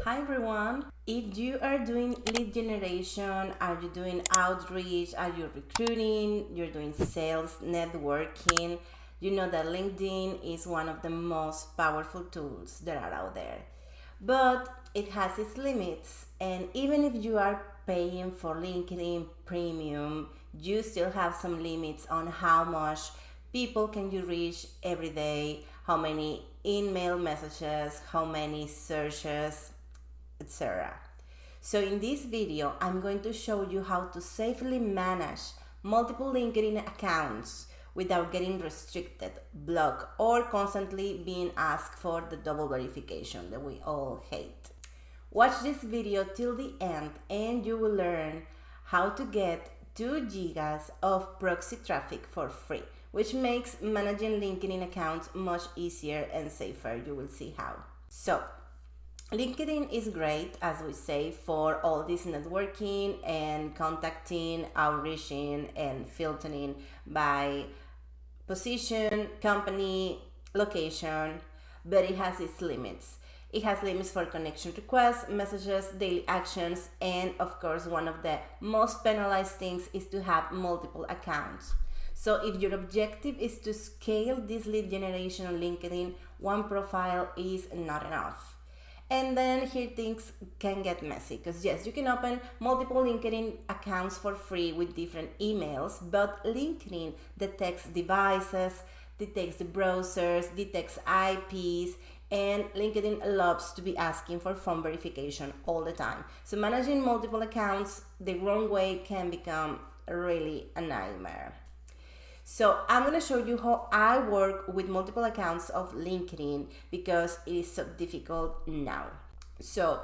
Hi everyone! If you are doing lead generation, are you doing outreach, are you recruiting, you're doing sales, networking, you know that LinkedIn is one of the most powerful tools that are out there. But it has its limits, and even if you are paying for LinkedIn Premium, you still have some limits on how much people can you reach every day, how many email messages, how many searches, etc. So in this video, I'm going to show you how to safely manage multiple LinkedIn accounts without getting restricted, blocked, or constantly being asked for the double verification that we all hate. Watch this video till the end and you will learn how to get 2 gigas of proxy traffic for free, which makes managing LinkedIn accounts much easier and safer. You will see how. So, LinkedIn is great, as we say, for all this networking and contacting, outreaching, and filtering by position, company, location, but it has its limits. It has limits for connection requests, messages, daily actions, and of course, one of the most penalized things is to have multiple accounts. So if your objective is to scale this lead generation on LinkedIn, one profile is not enough. And then here things can get messy because yes, you can open multiple LinkedIn accounts for free with different emails, but LinkedIn detects devices, detects the browsers, detects IPs, and LinkedIn loves to be asking for phone verification all the time. So managing multiple accounts the wrong way can become really a nightmare. So I'm going to show you how I work with multiple accounts of LinkedIn because it is so difficult now. So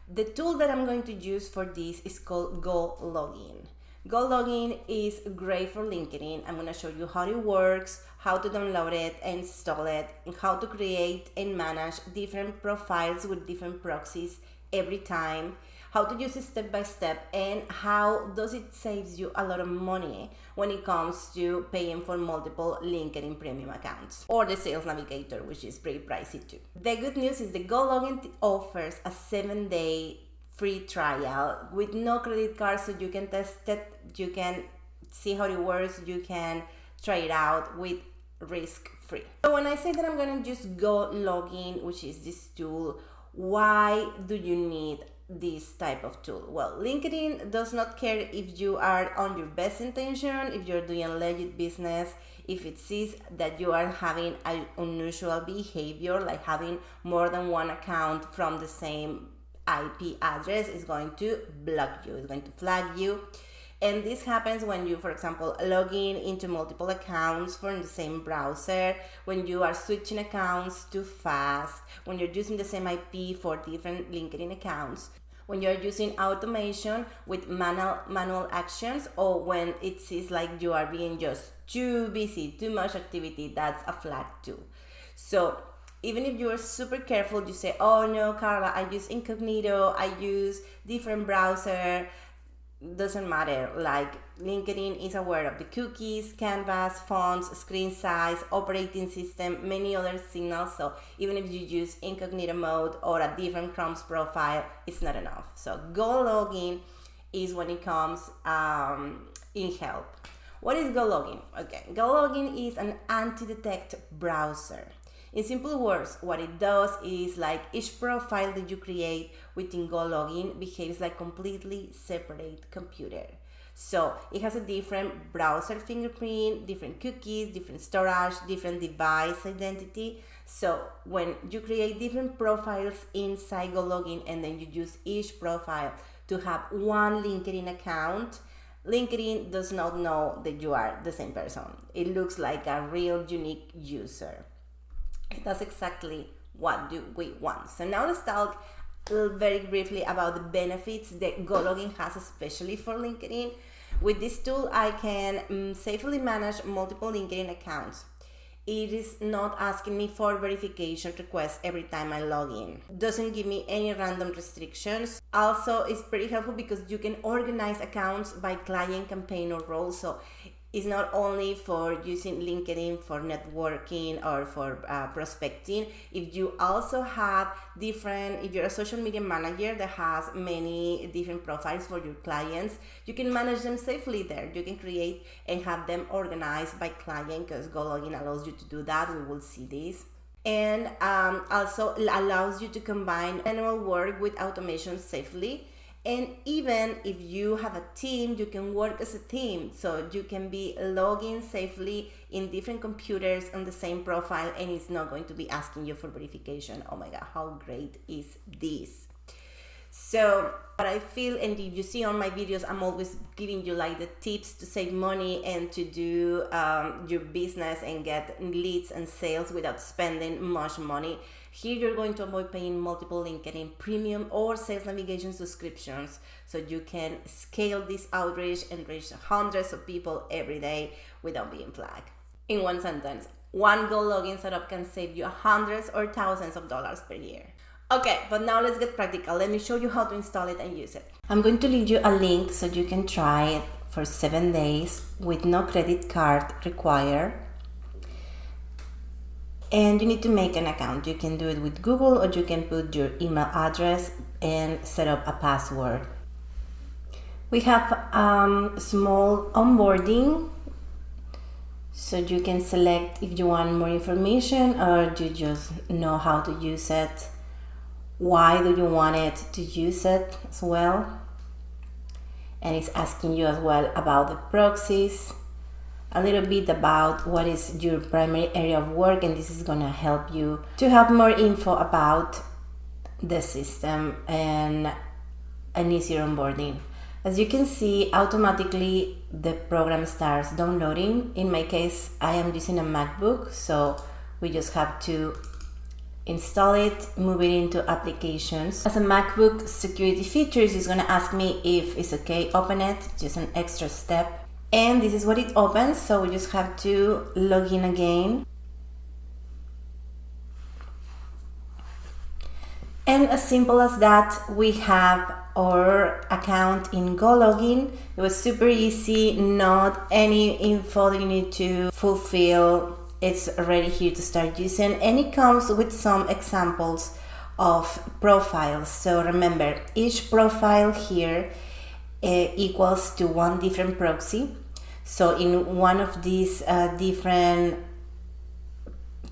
the tool that I'm going to use for this is called GoLogin. GoLogin is great for LinkedIn. I'm going to show you how it works, how to download it, install it, and how to create and manage different profiles with different proxies every time, how to use it step by step, and how does it saves you a lot of money when it comes to paying for multiple LinkedIn premium accounts or the sales navigator, which is pretty pricey too. The good news is the GoLogin offers a 7-day free trial with no credit card, so you can test it, you can see how it works, you can try it out with risk free. So when I say that I'm going to just GoLogin, which is this tool, why do you need this type of tool? Well, LinkedIn does not care if you are on your best intention, if you're doing legit business, if it sees that you are having an unusual behavior, like having more than one account from the same IP address, is going to block you, it's going to flag you. And this happens when you, for example, log in into multiple accounts from the same browser, when you are switching accounts too fast, when you're using the same IP for different LinkedIn accounts, when you're using automation with manual actions, or when it seems like you are being just too busy, too much activity, that's a flag too. So even if you are super careful, you say, oh no, Carla, I use incognito, I use different browser, doesn't matter. Like, LinkedIn is aware of the cookies, canvas, fonts, screen size, operating system, many other signals. So even if you use incognito mode or a different Chrome's profile, it's not enough. So GoLogin is when it comes in help. What is GoLogin? Okay, GoLogin is an anti-detect browser. In simple words, what it does is, like, each profile that you create within GoLogin behaves like completely separate computer. So it has a different browser fingerprint, different cookies, different storage, different device identity. So when you create different profiles inside GoLogin and then you use each profile to have one LinkedIn account, LinkedIn does not know that you are the same person. It looks like a real unique user. That's exactly what do we want. So now let's talk very briefly about the benefits that GoLogin has, especially for LinkedIn. With this tool, I can safely manage multiple LinkedIn accounts. It is not asking me for verification requests every time I log in. Doesn't give me any random restrictions. Also, it's pretty helpful because you can organize accounts by client, campaign, or role. So It's not only for using LinkedIn for networking or for prospecting. If you also have if you're a social media manager that has many different profiles for your clients, you can manage them safely there. You can create and have them organized by client, because GoLogin allows you to do that. We will see this. And also allows you to combine manual work with automation safely. And even if you have a team, you can work as a team. So you can be logging safely in different computers on the same profile, and it's not going to be asking you for verification. Oh my God, how great is this? So what I feel, and if you see on my videos, I'm always giving you like the tips to save money and to do your business and get leads and sales without spending much money. Here you're going to avoid paying multiple LinkedIn premium or sales navigation subscriptions, so you can scale this outreach and reach hundreds of people every day without being flagged. In one sentence, one GoLogin setup can save you hundreds or thousands of dollars per year. Okay, but now let's get practical. Let me show you how to install it and use it. I'm going to leave you a link so you can try it for 7 days with no credit card required. And you need to make an account. You can do it with Google, or you can put your email address and set up a password. We have small onboarding, so you can select if you want more information or you just know how to use it. Why do you want it to use it as well? And it's asking you as well about the proxies, a little bit about what is your primary area of work, and this is gonna help you to have more info about the system and an easier onboarding. As you can see, automatically the program starts downloading. In my case, I am using a MacBook, so we just have to install it, move it into applications. As a MacBook security features, it's gonna ask me if it's okay, open it, just an extra step. And this is what it opens, so we just have to log in again. And as simple as that, we have our account in GoLogin. It was super easy, not any info that you need to fulfill. It's already here to start using, and it comes with some examples of profiles. So remember, each profile here equals to one different proxy. So in one of these different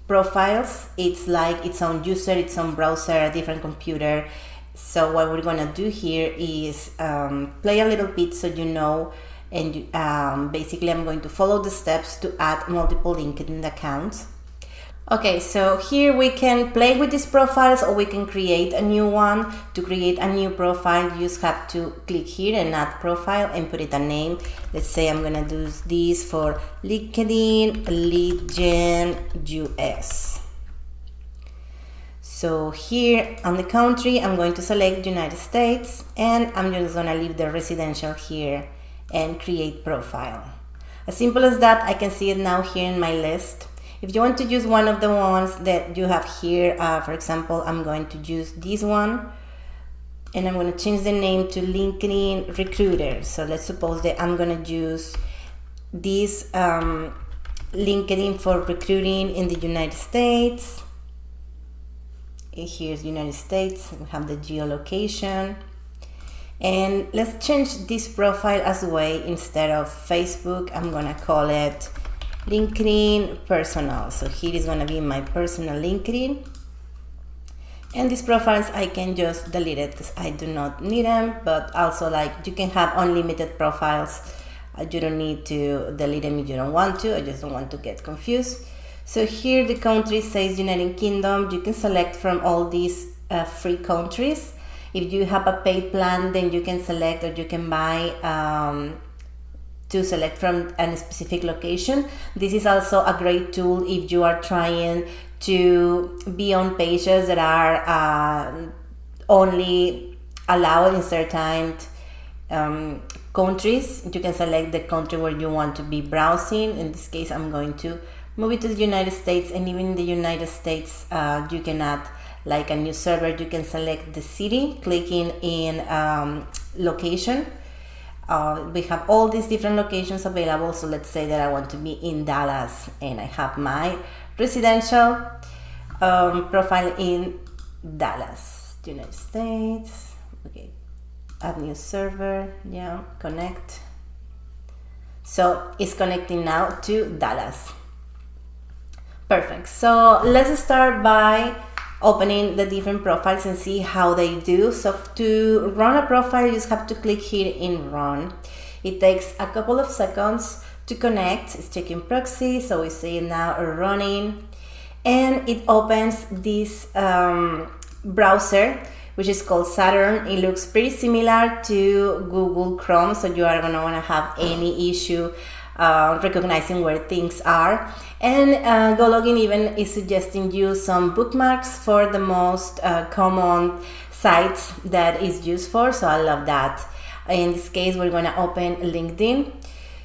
profiles, it's like its own user, its own browser, a different computer. So what we're gonna do here is play a little bit so you know, and basically I'm going to follow the steps to add multiple LinkedIn accounts. Okay, so here we can play with these profiles, or we can create a new one. To create a new profile, you just have to click here and add profile and put it a name. Let's say I'm gonna do this for LinkedIn Lead Gen US. So here on the country, I'm going to select United States, and I'm just gonna leave the residential here and create profile. As simple as that. I can see it now here in my list. If you want to use one of the ones that you have here, for example, I'm going to use this one, and I'm going to change the name to LinkedIn Recruiter. So let's suppose that I'm going to use this LinkedIn for recruiting in the United States. Here's United States. We have the geolocation. And let's change this profile as well. Instead of Facebook, I'm going to call it LinkedIn Personal. So here is going to be my personal LinkedIn. And these profiles I can just delete it because I do not need them, but also like you can have unlimited profiles. You don't need to delete them if you don't want to. I just don't want to get confused. So here the country says United Kingdom. You can select from all these free countries. If you have a paid plan, then you can select, or you can buy to select from a specific location. This is also a great tool if you are trying to be on pages that are only allowed in certain countries. You can select the country where you want to be browsing. In this case, I'm going to move it to the United States, and even in the United States, you can add like a new server. You can select the city, clicking in location. We have all these different locations available. So let's say that I want to be in Dallas and I have my residential profile in Dallas, United States. Okay, add new server, yeah, connect. So it's connecting now to Dallas. Perfect. So let's start by opening the different profiles and see how they do. So to run a profile, you just have to click here in run. It takes a couple of seconds to connect. It's checking proxy, so we see it now running, and it opens this browser, which is called Saturn. It looks pretty similar to Google Chrome, so you are gonna wanna have any issue recognizing where things are. And GoLogin even is suggesting you some bookmarks for the most common sites that is used for, so I love that. In this case, we're gonna open LinkedIn.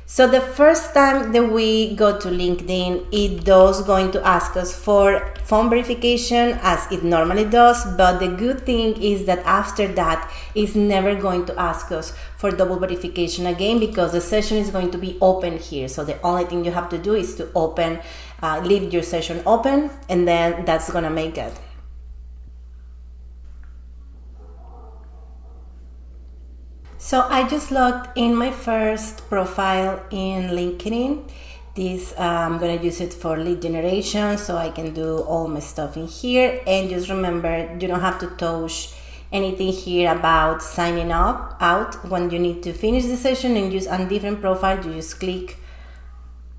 So the first time that we go to LinkedIn, it does going to ask us for phone verification as it normally does, but the good thing is that after that, it's never going to ask us for double verification again, because the session is going to be open here. So the only thing you have to do is to open, leave your session open, and then that's gonna make it. So I just logged in my first profile in LinkedIn. This I'm gonna use it for lead generation, so I can do all my stuff in here. And just remember, you don't have to touch anything here about signing out. When you need to finish the session and use a different profile, you just click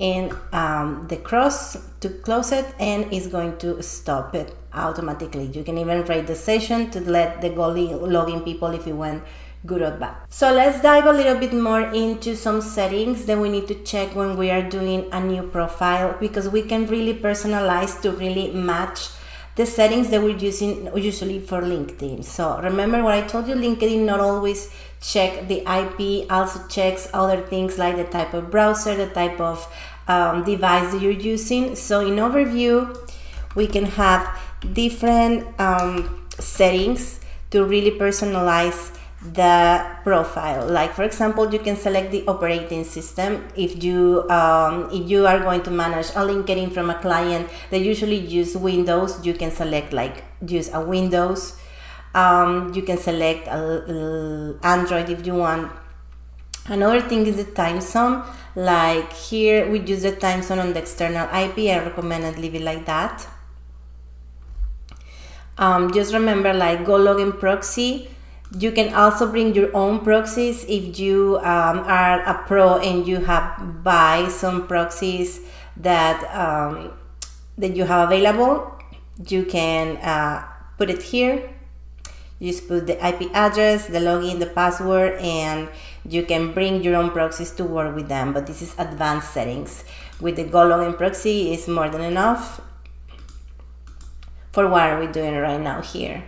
in the cross to close it, and it's going to stop it automatically. You can even rate the session to let the GoLogin people if you went good or bad. So let's dive a little bit more into some settings that we need to check when we are doing a new profile, because we can really personalize to really match the settings that we're using usually for LinkedIn. So remember what I told you, LinkedIn not always check the IP, also checks other things like the type of browser, the type of device that you're using. So in overview, we can have different settings to really personalize the profile. Like for example, you can select the operating system. If you are going to manage a LinkedIn from a client that usually use Windows, you can select like use a Windows. You can select Android if you want. Another thing is the time zone. Like here we use the time zone on the external IP. I recommend leave it like that. Just remember, like GoLogin proxy, you can also bring your own proxies if you are a pro and you have buy some proxies that that you have available. You can put it here. You just put the IP address, the login, the password, and you can bring your own proxies to work with them. But this is advanced settings. With the GoLogin proxy, is more than enough for what we're doing right now here.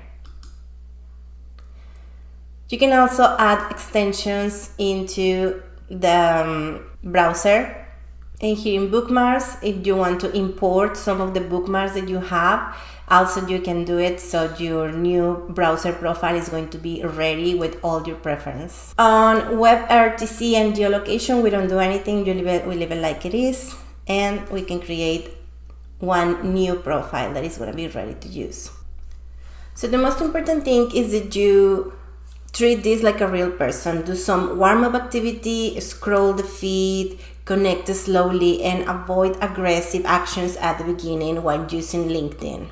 You can also add extensions into the browser. And here in bookmarks, if you want to import some of the bookmarks that you have, also you can do it, so your new browser profile is going to be ready with all your preference. On WebRTC and geolocation, we don't do anything. We leave it like it is, and we can create one new profile that is going to be ready to use. So the most important thing is that you treat this like a real person. Do some warm-up activity, scroll the feed, connect slowly, and avoid aggressive actions at the beginning while using LinkedIn.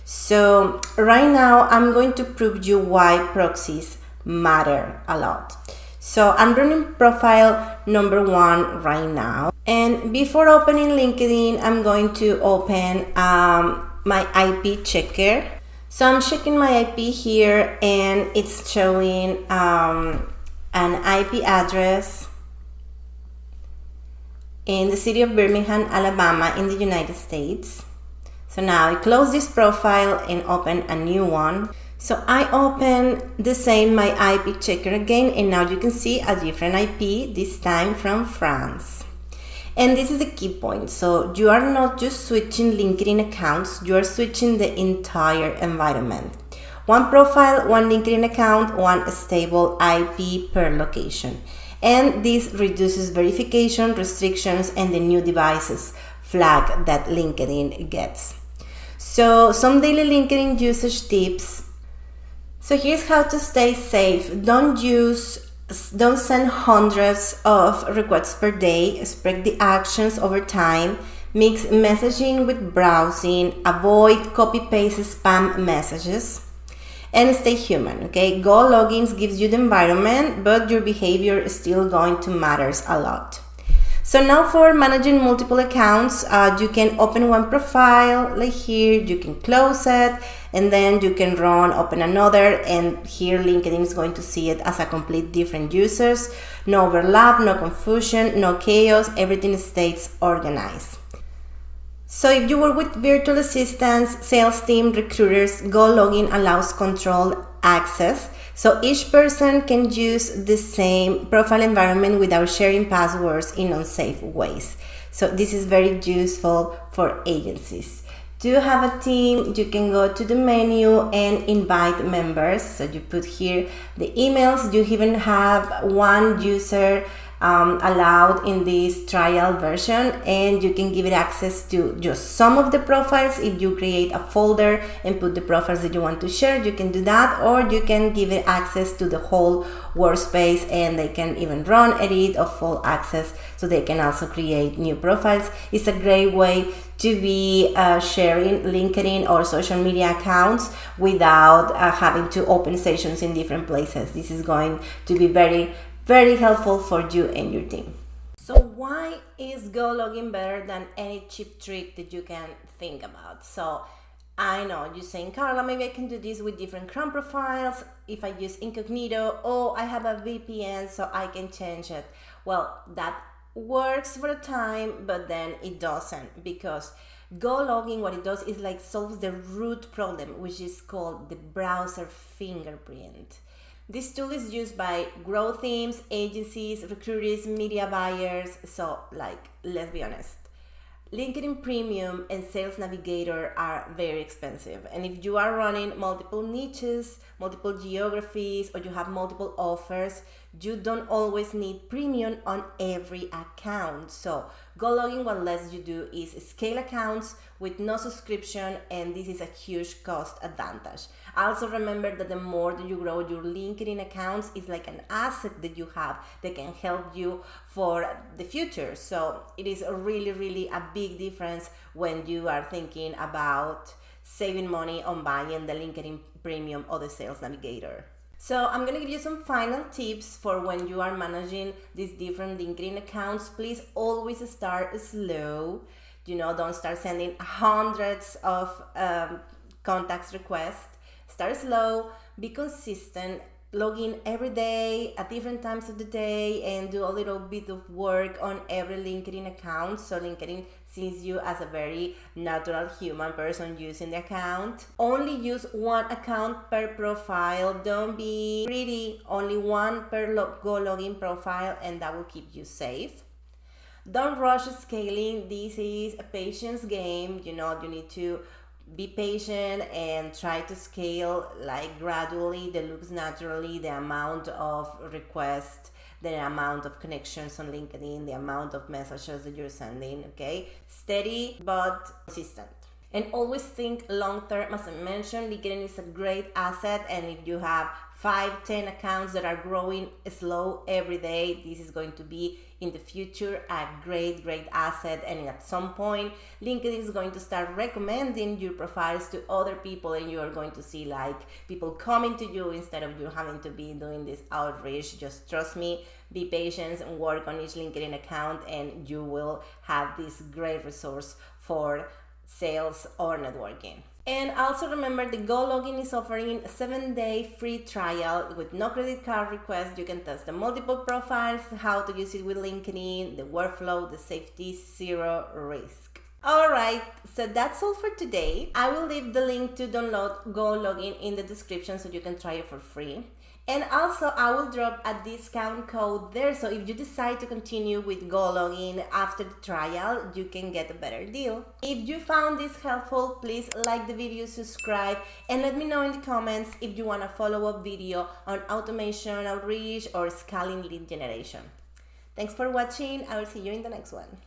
So right now I'm going to prove you why proxies matter a lot. So I'm running profile number 1 right now. And before opening LinkedIn, I'm going to open my IP checker. So I'm checking my IP here, and it's showing an IP address in the city of Birmingham, Alabama, in the United States. So now I close this profile and open a new one. So I open the same my IP checker again, and now you can see a different IP, this time from France. And this is the key point. So you are not just switching LinkedIn accounts, you are switching the entire environment. One profile, one LinkedIn account, one stable IP per location. and this reduces verification restrictions and the new devices flag that LinkedIn gets. So some daily LinkedIn usage tips. So here's how to stay safe. Don't send hundreds of requests per day. Spread the actions over time. Mix messaging with browsing. Avoid copy-paste spam messages. And stay human, okay? GoLogin gives you the environment, but your behavior is still going to matter a lot. So now for managing multiple accounts, you can open one profile like here, you can close it, and then you can open another, and here LinkedIn is going to see it as a complete different users. No overlap, no confusion, no chaos, everything stays organized. So if you work with virtual assistants, sales team, recruiters, GoLogin allows controlled access. So each person can use the same profile environment without sharing passwords in unsafe ways. So this is very useful for agencies. To have a team, you can go to the menu and invite members. So you put here the emails. You even have one user allowed in this trial version, and you can give it access to just some of the profiles. If you create a folder and put the profiles that you want to share, you can do that, or you can give it access to the whole workspace, and they can even run edit of full access, so they can also create new profiles. It's a great way to be sharing LinkedIn or social media accounts without having to open sessions in different places. This is going to be very helpful for you and your team. So why is GoLogin better than any cheap trick that you can think about? So I know you're saying, Carla, maybe I can do this with different Chrome profiles. If I use incognito, I have a VPN, so I can change it. Well, that works for a time, but then it doesn't, because GoLogin, what it does is like solves the root problem, which is called the browser fingerprint. This tool is used by growth teams, agencies, recruiters, media buyers. So let's be honest, LinkedIn Premium and Sales Navigator are very expensive. And if you are running multiple niches, multiple geographies, or you have multiple offers, you don't always need premium on every account. So GoLogin, what lets you do is scale accounts with no subscription, and this is a huge cost advantage. Also remember that the more that you grow your LinkedIn accounts, is like an asset that you have that can help you for the future. So it is really a big difference when you are thinking about saving money on buying the LinkedIn Premium or the Sales Navigator. So I'm going to give you some final tips for when you are managing these different LinkedIn accounts. Please always start slow. Don't start sending hundreds of contacts requests. Start slow, be consistent, log in every day at different times of the day, and do a little bit of work on every LinkedIn account, so LinkedIn sees you as a very natural human person using the account. Only use one account per profile. Don't be greedy. Only one per GoLogin profile, and that will keep you safe. Don't rush scaling. This is a patience game. You need to be patient and try to scale gradually. That looks naturally, the amount of requests, the amount of connections on LinkedIn, the amount of messages that you're sending. Okay, steady but consistent. And always think long term. As I mentioned, LinkedIn is a great asset, and if you have 5-10 accounts that are growing slow every day, this is going to be in the future a great asset. And at some point, LinkedIn is going to start recommending your profiles to other people, and you are going to see people coming to you instead of you having to be doing this outreach. Just trust me, be patient, and work on each LinkedIn account, and you will have this great resource for sales or networking. And also remember, the GoLogin is offering a 7-day free trial with no credit card request. You can test the multiple profiles, how to use it with LinkedIn, the workflow, the safety, zero risk. Alright, so that's all for today. I will leave the link to download GoLogin in the description so you can try it for free. And also I will drop a discount code there, so if you decide to continue with GoLogin after the trial, you can get a better deal. If you found this helpful, please like the video, subscribe, and let me know in the comments if you want a follow-up video on automation, outreach, or scaling lead generation. Thanks for watching. I will see you in the next one.